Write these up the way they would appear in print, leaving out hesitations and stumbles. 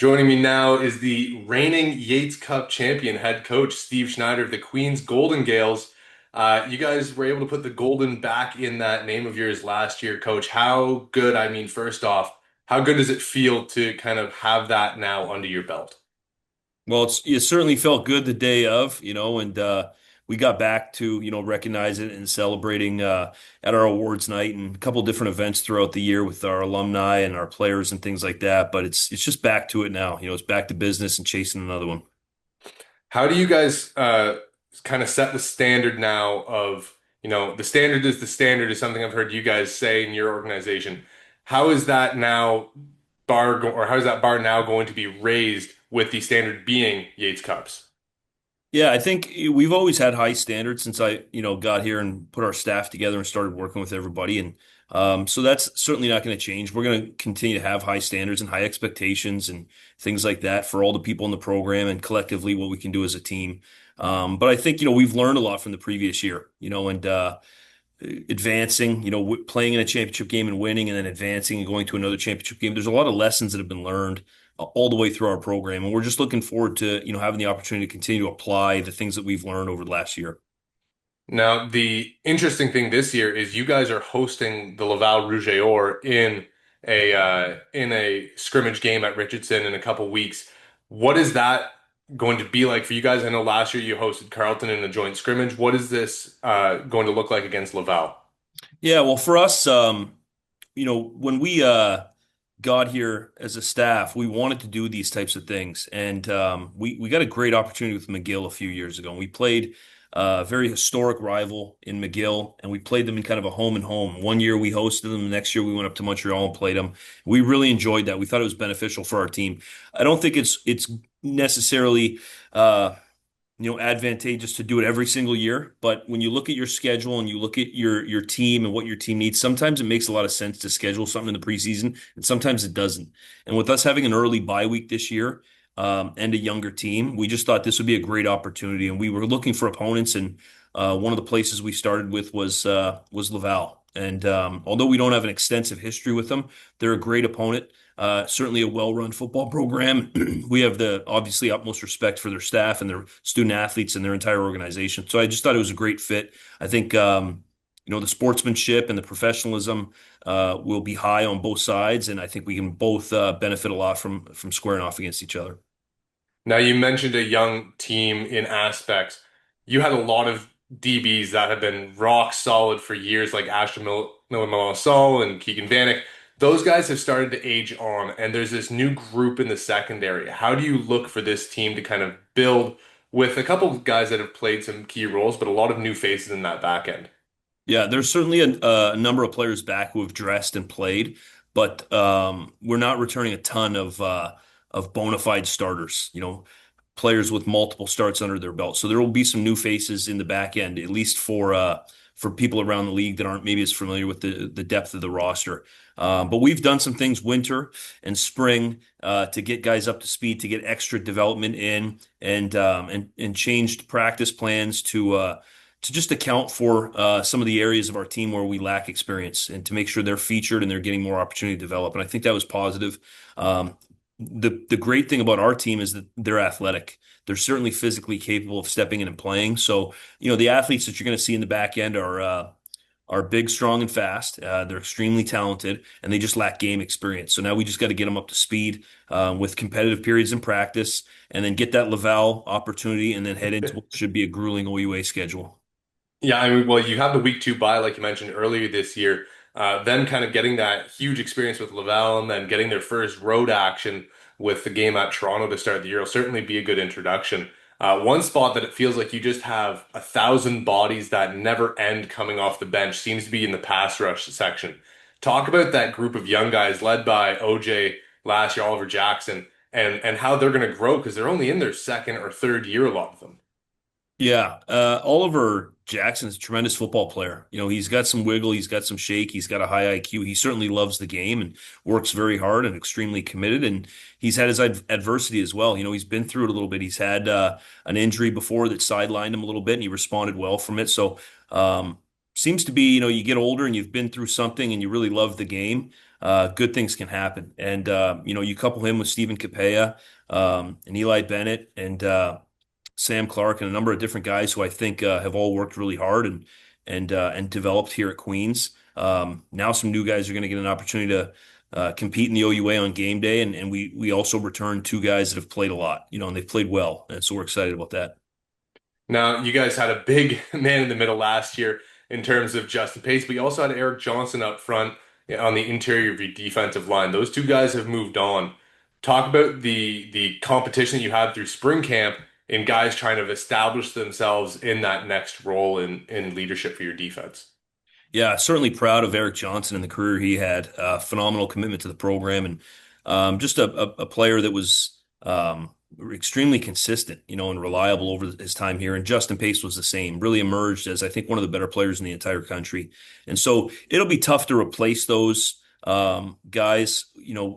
Joining me now is the reigning Yates Cup champion head coach, Steve Snyder of the Queen's Golden Gaels. You guys were able to put the golden back in that name of yours last year, coach. How good, first off, how good does it feel to kind of have that now under your belt? Well, it certainly felt good the day of, and we got back to, recognize it and celebrating at our awards night and a couple different events throughout the year with our alumni and our players and things like that. But it's just back to it now. It's back to business and chasing another one. How do you guys kind of set the standard now of, the standard is the standard is something I've heard you guys say in your organization. How is that now or how is that bar now going to be raised with the standard being Yates Cups? Yeah, I think we've always had high standards since I, got here and put our staff together and started working with everybody. And so that's certainly not going to change. We're going to continue to have high standards and high expectations and things like that for all the people in the program and collectively what we can do as a team. But I think, we've learned a lot from the previous year, and advancing, playing in a championship game and winning and then advancing and going to another championship game. There's a lot of lessons that have been learned all the way through our program. And we're just looking forward to, having the opportunity to continue to apply the things that we've learned over the last year. Now, the interesting thing this year is you guys are hosting the Laval Rouge et Or in a scrimmage game at Richardson in a couple weeks. What is that going to be like for you guys? I know last year you hosted Carleton in a joint scrimmage. What is this going to look like against Laval? Yeah, well, for us, when we got here as a staff, we wanted to do these types of things, and we got a great opportunity with McGill a few years ago. And we played a very historic rival in McGill, and we played them in kind of a home and home. One year we hosted them, the next year we went up to Montreal and played them. We really enjoyed that. We thought it was beneficial for our team. I don't think it's necessarily advantageous to do it every single year. But when you look at your schedule and you look at your team and what your team needs, sometimes it makes a lot of sense to schedule something in the preseason, and sometimes it doesn't. And with us having an early bye week this year, and a younger team, we just thought this would be a great opportunity. And we were looking for opponents, and one of the places we started with was Laval. And although we don't have an extensive history with them, they're a great opponent. Certainly a well-run football program. We have the obviously utmost respect for their staff and their student athletes and their entire organization. So I just thought it was a great fit. I think the sportsmanship and the professionalism will be high on both sides, and I think we can both benefit a lot from squaring off against each other. Now, you mentioned a young team in aspects. You had a lot of DBs that have been rock solid for years, like Ashton Miller and Keegan Vanek. Those guys have started to age on, and there's this new group in the secondary. How do you look for this team to kind of build with a couple of guys that have played some key roles, but a lot of new faces in that back end? Yeah, there's certainly a number of players back who have dressed and played, but we're not returning a ton of bona fide starters. Players with multiple starts under their belt. So there will be some new faces in the back end, at least for people around the league that aren't maybe as familiar with the depth of the roster. But we've done some things winter and spring to get guys up to speed, to get extra development in, and changed practice plans to just account for some of the areas of our team where we lack experience and to make sure they're featured and they're getting more opportunity to develop. And I think that was positive. The great thing about our team is that they're athletic. They're certainly physically capable of stepping in and playing. So, the athletes that you're going to see in the back end are big, strong, and fast. They're extremely talented, and they just lack game experience. So now we just got to get them up to speed with competitive periods in practice, and then get that Laval opportunity, and then head into what should be a grueling OUA schedule. Yeah, well, you have the week two bye, like you mentioned earlier this year. Then kind of getting that huge experience with Laval and then getting their first road action with the game at Toronto to start the year will certainly be a good introduction. One spot that it feels like you just have 1,000 bodies that never end coming off the bench seems to be in the pass rush section. Talk about that group of young guys led by OJ last year, Oliver Jackson, and how they're going to grow because they're only in their second or third year, a lot of them. Yeah, Oliver Jackson's a tremendous football player. He's got some wiggle, he's got some shake, he's got a high IQ. He certainly loves the game and works very hard and extremely committed. And he's had his adversity as well. He's been through it a little bit. He's had an injury before that sidelined him a little bit, and he responded well from it. So seems to be, you get older and you've been through something and you really love the game. good things can happen. And you couple him with Stephen Capella, and Eli Bennett and Sam Clark and a number of different guys who I think have all worked really hard and developed here at Queens. Now some new guys are going to get an opportunity to compete in the OUA on game day, and we also returned two guys that have played a lot, and they've played well, and so we're excited about that. Now, you guys had a big man in the middle last year in terms of Justin Pace, but you also had Eric Johnson up front on the interior of your defensive line. Those two guys have moved on. Talk about the competition you had through spring camp in guys trying to establish themselves in that next role in leadership for your defense. Yeah, certainly proud of Eric Johnson and the career he had. Phenomenal commitment to the program and just a player that was extremely consistent, and reliable over his time here. And Justin Pace was the same, really emerged as I think one of the better players in the entire country. And so it'll be tough to replace those guys,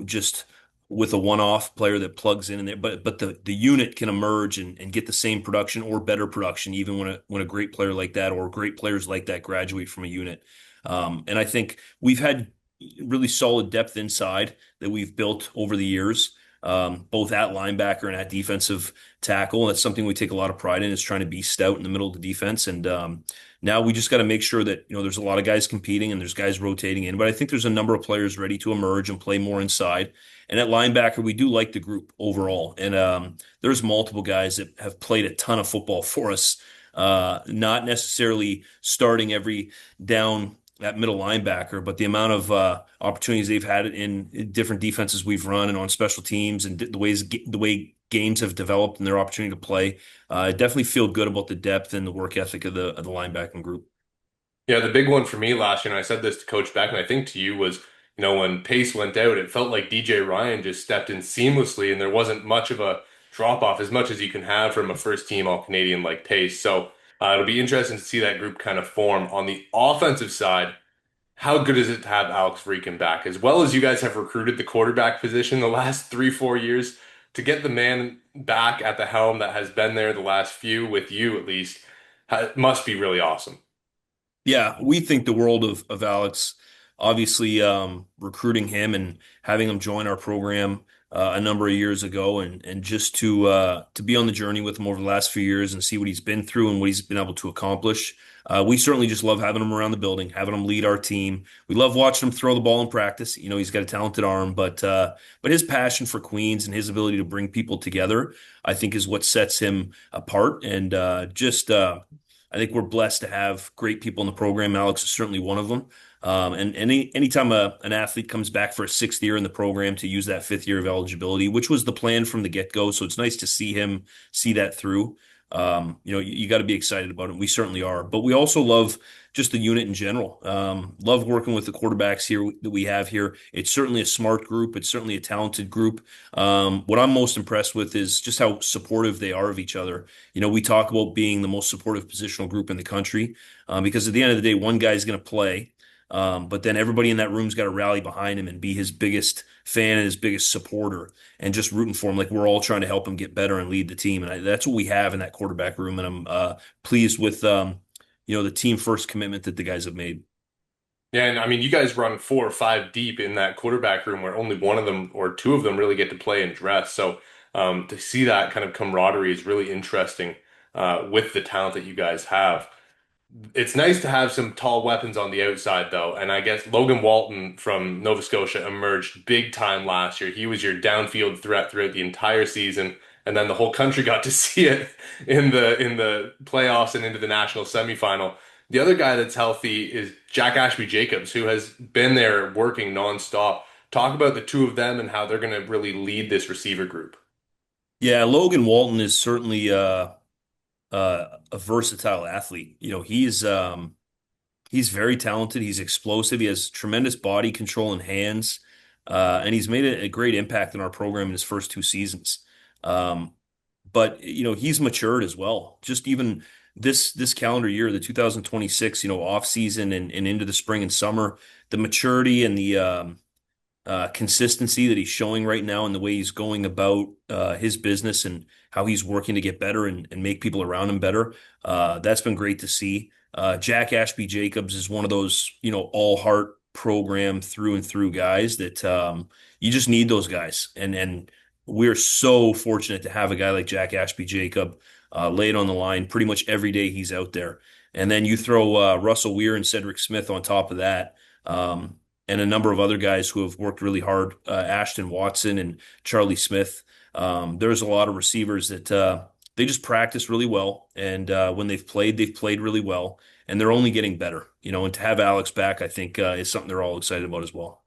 just with a one-off player that plugs in there. But the unit can emerge and get the same production or better production, even when a great player like that or great players like that graduate from a unit. And I think we've had really solid depth inside that we've built over the years, both at linebacker and at defensive tackle. And that's something we take a lot of pride in, is trying to be stout in the middle of the defense. And now we just got to make sure that, there's a lot of guys competing and there's guys rotating in. But I think there's a number of players ready to emerge and play more inside. And at linebacker, we do like the group overall. And there's multiple guys that have played a ton of football for us, not necessarily starting every down at middle linebacker, but the amount of opportunities they've had in different defenses we've run and on special teams and the way games have developed and their opportunity to play, I definitely feel good about the depth and the work ethic of the linebacking group. Yeah, the big one for me last year, and I said this to Coach Beck, and I think to you was, when Pace went out, it felt like DJ Ryan just stepped in seamlessly, and there wasn't much of a drop off, as much as you can have from a first team All Canadian like Pace. So it'll be interesting to see that group kind of form. On the offensive side, how good is it to have Alex Freakin back? As well as you guys have recruited the quarterback position the last 3, 4 years, to get the man back at the helm that has been there the last few, with you at least, must be really awesome. Yeah, we think the world of Alex. Obviously, recruiting him and having him join our program a number of years ago, and just to be on the journey with him over the last few years and see what he's been through and what he's been able to accomplish. We certainly just love having him around the building, having him lead our team. We love watching him throw the ball in practice. He's got a talented arm, but his passion for Queens and his ability to bring people together, I think, is what sets him apart. And I think we're blessed to have great people in the program. Alex is certainly one of them. And anytime an athlete comes back for a sixth year in the program, to use that fifth year of eligibility, which was the plan from the get-go. So it's nice to see him see that through. You got to be excited about it. We certainly are. But we also love just the unit in general. Love working with the quarterbacks here that we have here. It's certainly a smart group. It's certainly a talented group. What I'm most impressed with is just how supportive they are of each other. We talk about being the most supportive positional group in the country, because at the end of the day, one guy's going to play. But then everybody in that room's got to rally behind him and be his biggest fan and his biggest supporter and just rooting for him. Like, we're all trying to help him get better and lead the team. And that's what we have in that quarterback room. And I'm pleased with, the team first commitment that the guys have made. Yeah, and I mean, you guys run 4 or 5 deep in that quarterback room where only one of them or two of them really get to play and dress. So to see that kind of camaraderie is really interesting with the talent that you guys have. It's nice to have some tall weapons on the outside, though, and I guess Logan Walton from Nova Scotia emerged big time last year. He was your downfield threat throughout the entire season, and then the whole country got to see it in the playoffs and into the national semifinal. The other guy that's healthy is Jack Ashby Jacobs, who has been there working nonstop. Talk about the two of them and how they're going to really lead this receiver group. Yeah, Logan Walton is certainly a versatile athlete. He's very talented. He's explosive. He has tremendous body control and hands, and he's made a great impact in our program in his first 2 seasons. Um, but he's matured as well. Just even this calendar year, the 2026, off season and into the spring and summer, the maturity and the consistency that he's showing right now and the way he's going about his business and how he's working to get better and make people around him better. That's been great to see. Jack Ashby Jacobs is one of those, all heart program through and through guys that you just need those guys. And we're so fortunate to have a guy like Jack Ashby Jacob lay it on the line pretty much every day he's out there. And then you throw Russell Weir and Cedric Smith on top of that, and a number of other guys who have worked really hard, Ashton Watson and Charlie Smith. There's a lot of receivers that they just practice really well, and when they've played really well, and they're only getting better. And to have Alex back, I think is something they're all excited about as well.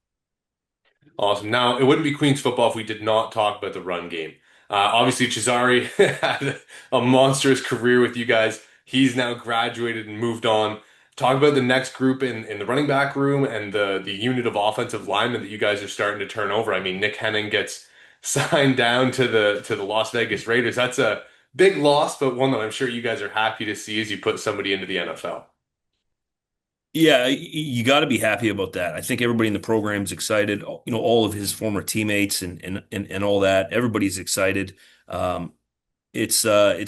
Awesome. Now, it wouldn't be Queen's football if we did not talk about the run game. Obviously, Cesare had a monstrous career with you guys. He's now graduated and moved on. Talk about the next group in the running back room and the unit of offensive linemen that you guys are starting to turn over. I mean, Nick Henning gets signed down to the Las Vegas Raiders. That's a big loss, but one that I'm sure you guys are happy to see as you put somebody into the NFL. Yeah, you got to be happy about that. I think everybody in the program's excited. All of his former teammates and all that. Everybody's excited. Um, it's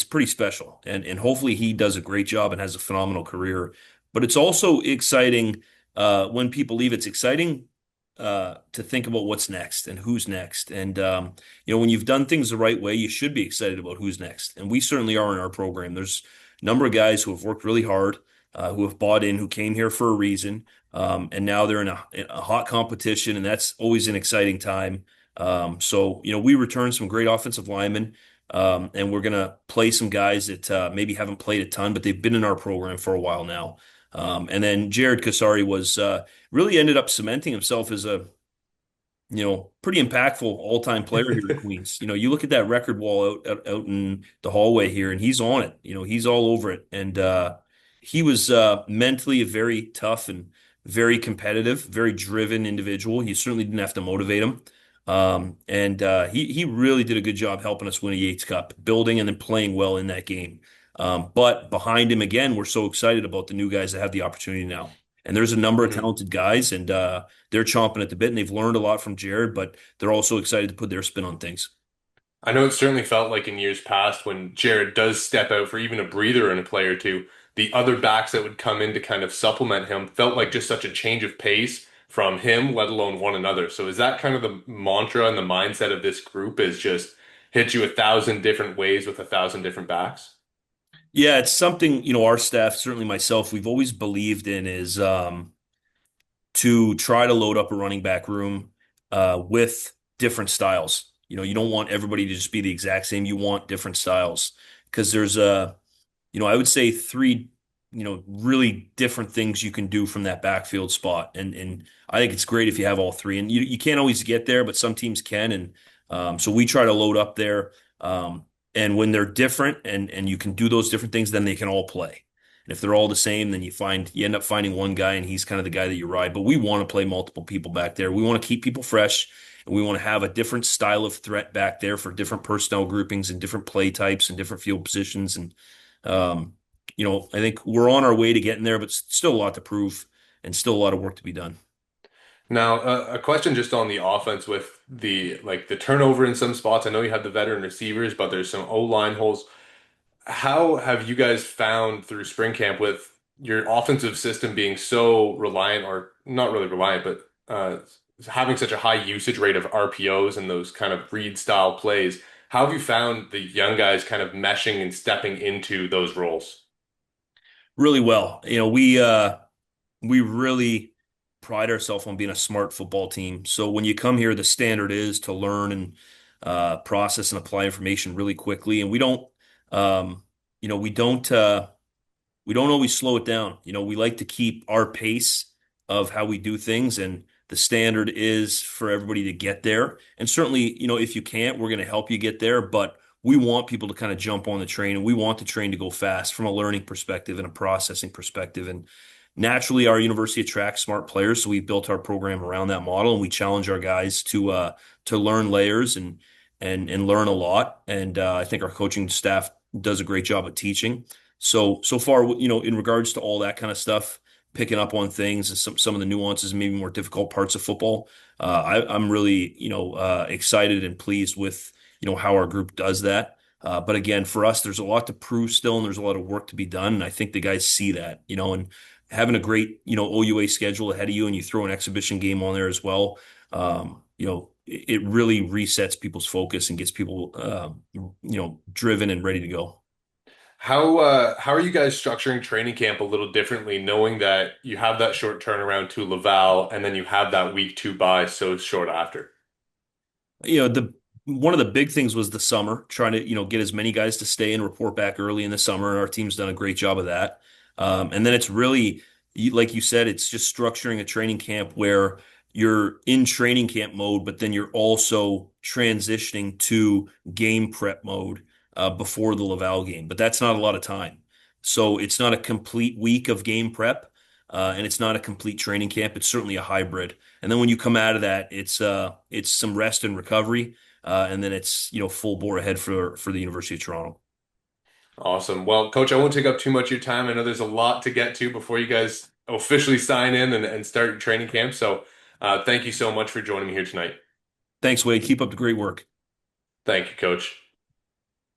pretty special, and hopefully he does a great job and has a phenomenal career. But it's also exciting when people leave. It's exciting to think about what's next and who's next. And when you've done things the right way, you should be excited about who's next. And we certainly are in our program. There's a number of guys who have worked really hard, who have bought in, who came here for a reason, and now they're in a hot competition, and that's always an exciting time. So we return some great offensive linemen. And we're going to play some guys that maybe haven't played a ton, but they've been in our program for a while now. And then Jared Kasari was really ended up cementing himself as a pretty impactful all-time player here at Queens. You look at that record wall out in the hallway here, and he's on it. He's all over it. And he was mentally a very tough and very competitive, very driven individual. You certainly didn't have to motivate him. And he really did a good job helping us win a Yates Cup, building and then playing well in that game. But behind him again, we're so excited about the new guys that have the opportunity now. And there's a number of talented guys, and they're chomping at the bit, and they've learned a lot from Jared, but they're also excited to put their spin on things. I know it certainly felt like in years past when Jared does step out for even a breather in a play or two, the other backs that would come in to kind of supplement him felt like just such a change of pace from him, let alone one another. So is that kind of the mantra and the mindset of this group is just hit you 1,000 different ways with 1,000 different backs? Yeah, it's something, our staff, certainly myself, we've always believed in is to try to load up a running back room with different styles. You don't want everybody to just be the exact same. You want different styles because there's I would say three, really different things you can do from that backfield spot. And I think it's great if you have all three. And you can't always get there, but some teams can. And so we try to load up there. And when they're different and you can do those different things, then they can all play. And if they're all the same, then you end up finding one guy and he's kind of the guy that you ride. But we want to play multiple people back there. We want to keep people fresh and we want to have a different style of threat back there for different personnel groupings and different play types and different field positions. And um, I think we're on our way to getting there, but still a lot to prove and still a lot of work to be done. Now, a question just on the offense with the turnover in some spots. I know you have the veteran receivers, but there's some O-line holes. How have you guys found through spring camp with your offensive system being so reliant, or not really reliant, but having such a high usage rate of RPOs and those kind of read style plays? How have you found the young guys kind of meshing and stepping into those roles? Really well. We really pride ourselves on being a smart football team. So when you come here, the standard is to learn and process and apply information really quickly. And um, you know, we don't, uh, we don't always slow it down. We like to keep our pace of how we do things, and the standard is for everybody to get there. And certainly, if you can't, we're going to help you get there. But we want people to kind of jump on the train, and we want the train to go fast from a learning perspective and a processing perspective. And naturally, our university attracts smart players, so we built our program around that model, and we challenge our guys to learn layers and learn a lot. And I think our coaching staff does a great job of teaching. So far, in regards to all that kind of stuff, picking up on things and some of the nuances, maybe more difficult parts of football, I'm really, excited and pleased with, how our group does that. But again, for us, there's a lot to prove still, and there's a lot of work to be done. And I think the guys see that, and having a great, OUA schedule ahead of you and you throw an exhibition game on there as well, it really resets people's focus and gets people, driven and ready to go. How are you guys structuring training camp a little differently, knowing that you have that short turnaround to Laval and then you have that week two bye so short after? The one of the big things was the summer, trying to, get as many guys to stay and report back early in the summer, and our team's done a great job of that. And then it's really, like you said, it's just structuring a training camp where you're in training camp mode, but then you're also transitioning to game prep mode before the Laval game. But that's not a lot of time. So it's not a complete week of game prep, and it's not a complete training camp. It's certainly a hybrid. And then when you come out of that, it's some rest and recovery, and then it's full bore ahead for the University of Toronto. Awesome. Well, Coach, I won't take up too much of your time. I know there's a lot to get to before you guys officially sign in and start your training camp. So, thank you so much for joining me here tonight. Thanks, Wade. Keep up the great work. Thank you, Coach.